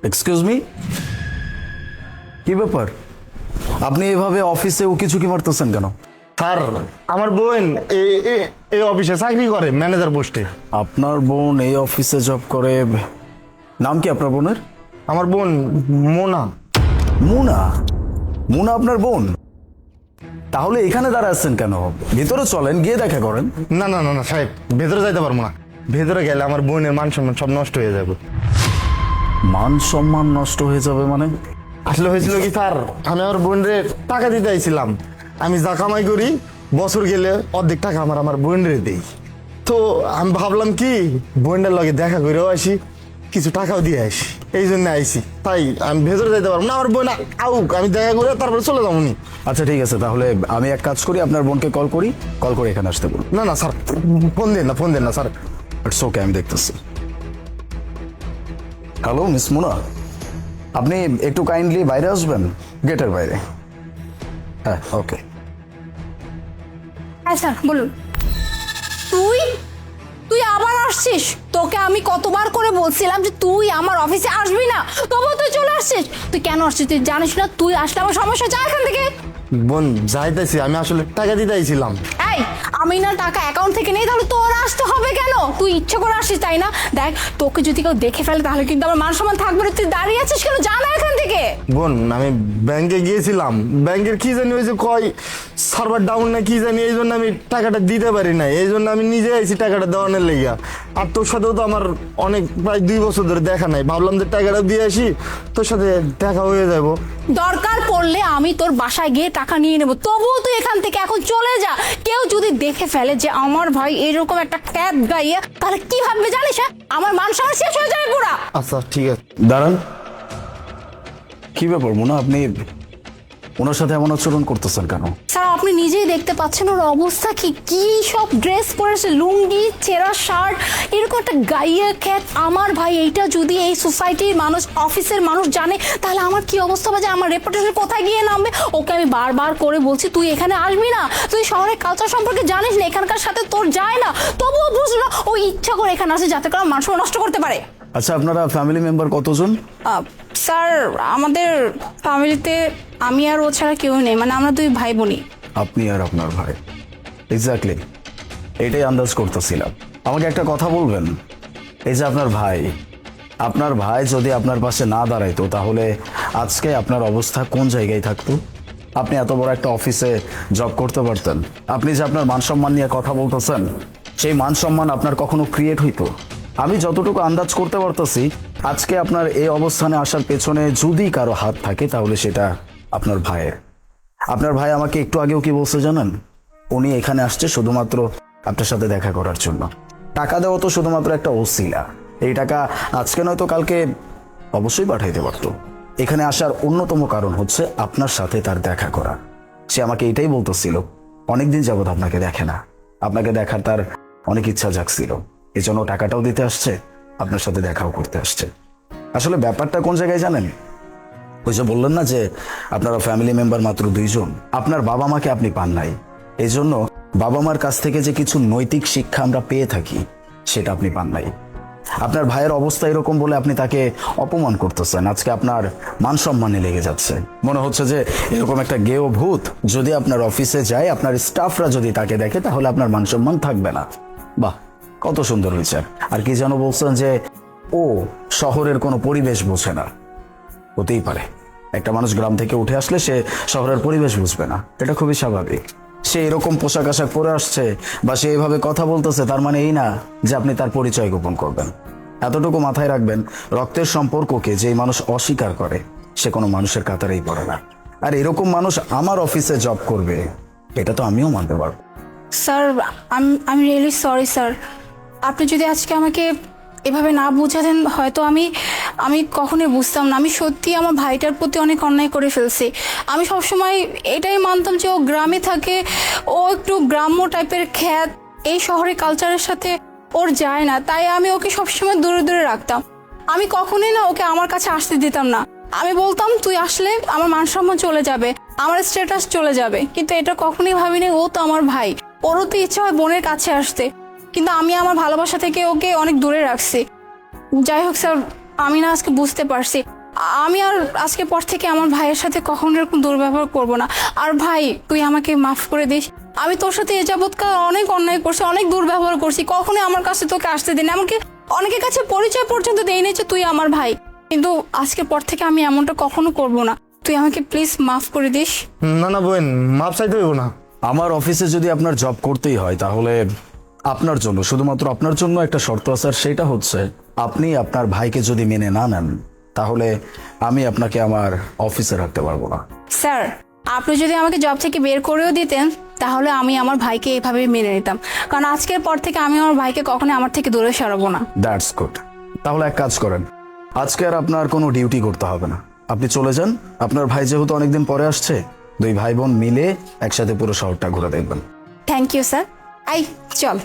Excuse me, কি ব্যাপার? আপনি এভাবে অফিসে উকি ঝুঁকি মারতেছেন কেন? স্যার, আমার বোন এই অফিসে চাকরি করে ম্যানেজার পোস্টে। আপনার বোন এই অফিসে জব করে? নাম কি আপনার বোনের? আমার বোন মোনা। মুনা? মুনা আপনার বোন? তাহলে এখানে দাঁড়াচ্ছেন কেন? ভিতরে চলেন, গিয়ে দেখা করেন। না না না না সাহেব, ভেতরে যাইতে পারবো না। ভেতরে গেলে আমার বোনের মান সম্মান সব নষ্ট হয়ে যাবে। মান সম্মান নষ্ট হয়ে যাবে মানে? আসলে হয়েছিল কি স্যার, আমি আমার বোনের টাকা দিতে আইছিলাম। আমি যা কামাই করি বছর গেলে অর্ধেক টাকা আমার বোনের দেই। তো আমি ভাবলাম কি বোনের লগে দেখা করেও আসি, কিছু টাকাও দিয়ে আসি, এই জন্য আইসি। তাই আমি ভেতরে যাইতে পারবো না, আমার বোন আউক, আমি দেখা করে তারপরে চলে যাবো নি। আচ্ছা ঠিক আছে, তাহলে আমি এক কাজ করি, আপনার বোনকে কল করি, কল করে এখানে আসতে বলুন। না না স্যার, ফোন দেন না স্যার। ইটস ওকে, আমি দেখতেছি। হ্যালো মিস মুনা, আপনি একটু কাইন্ডলি বাইরে আসবেন, গেটের বাইরে। হ্যাঁ ওকে। হ্যাঁ স্যার বলুন। তুই তুই আবার আসছিস? তোকে আমি কতবার করে বলছিলাম যে তুই আমার অফিসে আসবি না, তবুও তুই চলে আসছিস। তুই কেন আসছিস তুই জানিস না? তুই আসলে আমার সমস্যা, যা এখান থেকে। বোন যাইতেছি, আমি আসলে টাকা দিতে আইছিলাম। এই, আমি না টাকা অ্যাকাউন্ট থেকে নেই, তাহলে তোর আসতে হবে কেন? তুই ইচ্ছে করে আসিস তাই না? দেখ, তোকে যদি কেউ দেখে ফেলে তাহলে কিন্তু আমার মান সম্মান থাকবে না। তুই দাঁড়িয়ে আছিস কেন? যা না এখান থেকে। বোন আমি ব্যাংকে গিয়েছিলাম, ব্যাংকের কি জানি ওই যে কয় সার্ভার ডাউন না কি জানি, এই জন্য আমি টাকাটা দিতে পারি না। এই জন্য আমি নিজে আইছি টাকাটা দেওয়ানোর লেগা। আর তোর সাথেও তো আমার অনেক প্রায় 2 বছর ধরে দেখা নাই, ভাবলাম যে টাকাটা দিয়ে আসি, তোর সাথে দেখা হয়ে যাব। দরকার পড়লে আমি তোর বাসায় গিয়ে টাকা নিয়ে নেবো, তবুও তুই এখান থেকে এখন চলে যা। কেউ যদি দেখে ফেলে যে আমার ভাই এরকম একটা ক্যাব গাইয়ে, তাহলে কি ভাববে জানিস? হ্যাঁ, আমার মান সম্মান শেষ হয়ে যাবে পুরা। আচ্ছা ঠিক আছে। দাঁড়ান, কি ব্যাপার মুনা, আপনি ওনার সাথে এমন আচরণ করতেছেন কেন? স্যার, আপনি নিজেই দেখতে পাচ্ছেন ওর অবস্থা কি। কি সব ড্রেস পরেছে, লুঙ্গি, ছেঁড়া শার্ট, এরকম একটা গাইয়ে খ্যাত। আমার ভাই এইটা যদি এই সোসাইটির মানুষ, অফিসের মানুষ জানে, তাহলে আমার কি অবস্থা হবে, যে আমার রেপুটেশন কোথায় গিয়ে নামবে। ওকে আমি বারবার করে বলছি তুই এখানে আসবি না, তুই শহরের কালচার সম্পর্কে জানিস না, এখানকার সাথে তোর যায় না, তবুও বুঝলো ও ইচ্ছা করে এখানে আসে যাতে করে মানুষ নষ্ট করতে পারে। আচ্ছা, আপনারা ফ্যামিলি মেম্বার কতজন? স্যার, আমাদের ফ্যামিলিতে আমি আর ও ছাড়া কেউ নেই, মানে আমরা 2 ভাই বোনই। আপনি আর আপনার ভাই? এক্স্যাক্টলি, এটাই আন্দাজ করতেছিলাম। আমাকে একটা কথা বলবেন, এই যে আপনার ভাই যদি আপনার পাশে না দাঁড়াইতো, তাহলে আজকে আপনার অবস্থা কোন জায়গায় থাকতো? আপনি এত বড় একটা অফিসে জব করতে পারতেন। আপনি যে আপনার মান সম্মান নিয়ে কথা বলতেছেন, সেই মান সম্মান আপনার কখনো ক্রিয়েট হইতো? আমি যতটুকু আন্দাজ করতে পারতেছি, আজকে আপনার এই অবস্থানে আসার পেছনে যদি কারো হাত থাকে, তাহলে সেটা আপনার ভাইয়ের। আপনার ভাই আমাকে একটু আগেও কি বলছে জানেন? উনি এখানে আসছে শুধুমাত্র আপনার সাথে দেখা করার জন্য। টাকা দেওয়া তো শুধুমাত্র একটা ওসিলা। এই টাকা আজকে নয়তো কালকে অবশ্যই পাঠাইতে পারতো। এখানে আসার অন্যতম কারণ হচ্ছে আপনার সাথে তার দেখা করা। সে আমাকে এটাই বলতেছিল, অনেকদিন যাবত আপনাকে দেখে না, আপনাকে দেখার তার অনেক ইচ্ছা জাগছিল, এজন্য টাকাটাও দিতে আসছে, আপনার সাথে দেখাও করতে আসছে। আসলে ব্যাপারটা কোন জায়গায় জানেন? ওই যে বললেন না যে আপনারা ফ্যামিলি মেম্বার মাত্র 2 জন, আপনার বাবা মাকে আপনি পান নাই, এই জন্য বাবা মার কাছ থেকে যে কিছু নৈতিক শিক্ষা আমরা পেয়ে থাকি, সেটা আপনি পান নাই। আপনার ভাইয়ের অবস্থা এরকম বলে আপনি তাকে অপমান করতেছেন। আজকে আপনার মান সম্মানে লেগে যাচ্ছে। মনে হচ্ছে যে এরকম একটা গেও ভূত যদি আপনার অফিসে যায়, আপনার স্টাফরা যদি তাকে দেখে, তাহলে আপনার মান সম্মান থাকবে না। বাহ, কত সুন্দর বিচার। আর কি যেন বলছেন যে ও শহরের কোনো পরিবেশ বোঝে না। হতেই পারে, একটা মানুষ গ্রাম থেকে উঠে আসলে সে শহরের পরিবেশ বুঝবে না, এটা খুবই স্বাভাবিক। সে এরকম পোশাক আশাক পরে আসছে বা সে এইভাবে কথা বলতেছে, তার মানে এই না যে আপনি তার পরিচয় গোপন করবেন। এতটুকু মাথায় রাখবেন, রক্তের সম্পর্ককে যে মানুষ অস্বীকার করে, সে কোনো মানুষের কাতারেই পড়ে না। আর এরকম মানুষ আমার অফিসে জব করবে, এটা তো আমিও মানতে পারবো। স্যার, আমি রিয়েলি সরি স্যার। আপনি যদি আজকে আমাকে এভাবে না বুঝাতেন, হয়তো আমি কখনোই বুঝতাম না। আমি সত্যি আমার ভাইটার প্রতি অনেক অন্যায় করে ফেলছি। আমি সবসময় এটাই মানতাম যে ও গ্রামে থাকে, ও একটু গ্রাম্য টাইপের খ্যাত, এই শহরের কালচারের সাথে ওর যায় না, তাই আমি ওকে সবসময় দূরে দূরে রাখতাম। আমি কখনোই না ওকে আমার কাছে আসতে দিতাম না। আমি বলতাম তুই আসলে আমার মান সম্মান চলে যাবে, আমার স্ট্যাটাস চলে যাবে, কিন্তু এটা কখনোই ভাবিনি ও তো আমার ভাই, ওরও তো ইচ্ছা হয় বোনের কাছে আসতে, কিন্তু আমি আমার ভালোবাসা থেকে ওকে অনেক দূরে রাখছি। যাই হোক স্যার, আমি না আজকে বুঝতে পারছি আমি আর আজকে পর থেকে আমার ভাইয়ের সাথে কখনো এরকম দুর্ব্যবহার করব না। আর ভাই তুই আমাকে মাফ করে দিস, আমি তোর সাথে এ যাবৎকাল অনেক অন্যায় করছি, অনেক দুর্ব্যবহার করছি, কখনোই আমার কাছে তোকে আসতে দিন, এমনকি অনেকের কাছে পরিচয় পর্যন্ত দেই নাই যে তুই আমার ভাই। কিন্তু আজকের পর থেকে আমি এমনটা কখনো করব না, তুই আমাকে প্লিজ মাফ করে দিস। না না বোন, মাপ চাইতে হইব না। আমার অফিসে যদি আপনার জব করতেই হয় তাহলে আপনার জন্য, শুধুমাত্র আপনার জন্য একটা শর্ত আছে, আর সেটা হচ্ছে আপনি আপনার ভাইকে যদি মেনে না নেন তাহলে আমি আপনাকে আমার অফিসে রাখতে পারবো না। স্যার, আপনি যদি আমাকে জব থেকে বের করেও দিতেন তাহলে আমি আমার ভাইকে এভাবে মেনে নিতাম, কারণ আজকের পর থেকে আমি আমার ভাইকে কখনোই আমার থেকে দূরে সরাবো না। That's good. তাহলে এক কাজ করেন, আজকে আর আপনার কোনো ডিউটি করতে হবে না, আপনি চলে যান। আপনার ভাই যেহেতু অনেকদিন পরে আসছে, দুই ভাই বোন মিলে একসাথে পুরো শহরটা ঘুরে দেখবেন। Thank you sir. আই চল।